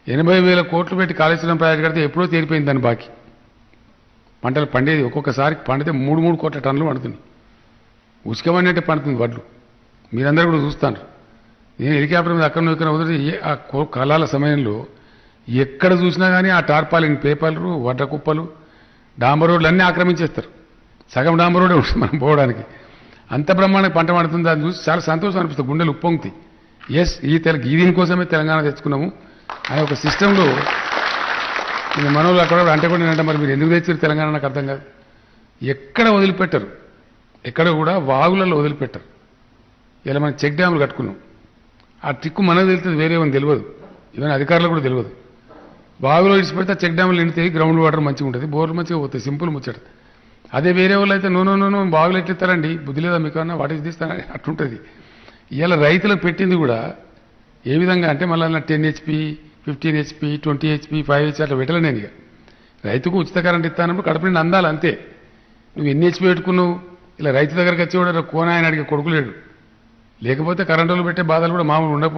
80,000 కోట్లు పెట్టి కాళేశ్వరం ప్రాజెక్టు కడితే ఎప్పుడో తీరిపోయింది దాని బాకీ. పంటలు పండేది ఒక్కొక్కసారి పండితే 3 కోట్ల టన్నులు పండుతుంది. ఉసుకమన్నట్టే పండుతుంది వడ్లు. మీరందరూ కూడా చూస్తాను. నేను హెలికాప్టర్ మీద అక్కడ ఇక్కడ వదిలి ఆ కళాల సమయంలో ఎక్కడ చూసినా కానీ ఆ టార్పాలిన్ పేపర్లు, వడ్ల కుప్పలు, డాంబర్ రోడ్లు అన్నీ ఆక్రమించేస్తారు. సగం డాంబర్ రోడ్డే ఉంటుంది మనం పోవడానికి. అంత బ్రహ్మాండ పంట పండుతుంది. దాన్ని చూసి చాలా సంతోషం అనిపిస్తుంది, గుండెలు ఉప్పొంగుతాయి. ఈ దీనికోసమే తెలంగాణ తెచ్చుకున్నాము అనే ఒక సిస్టంలో మనోళ్ళు అక్కడ అంటే కూడా నేనంటే మరి మీరు ఎందుకు తెచ్చారు తెలంగాణ నాకు అర్థం కాదు. ఎక్కడ వదిలిపెట్టరు, ఎక్కడ కూడా వాగులలో వదిలిపెట్టరు. ఇలా మనం చెక్ డ్యాములు కట్టుకున్నాం. ఆ ట్రిక్కు మనకు తెలుస్తుంది, వేరే ఏమని తెలియదు, ఈవెన్ అధికారులకు కూడా తెలియదు. వాగులో ఇడిచిపెడితే చెక్ డ్యాములు నిండితే గ్రౌండ్ వాటర్ మంచిగా ఉంటుంది, బోర్లు మంచిగా పోతాయి, సింపుల్ ముచ్చట. అదే వేరే వాళ్ళు అయితే నో బాగులు ఎట్లిస్తారండి, బుద్ధి లేదా మీకు అన్నా వాటి తీస్తారని అట్లుంటుంది. ఇలా రైతులకు పెట్టింది కూడా ఏ విధంగా అంటే మళ్ళీ 10 HP 15 HP 20 HP 5 HP అట్లా పెట్టలే. నేను ఇక రైతుకు ఉచిత కరెంట్ ఇస్తానప్పుడు కడుపు నిండి అందాలి అంతే. నువ్వు ఎన్ని HP పెట్టుకున్నావు, ఇలా రైతు దగ్గరకు వచ్చేవాడు కోన ఆయన అడిగే కొడుకులేడు. లేకపోతే కరెంటు పెట్టే బాధలు కూడా మామూలు ఉండవు.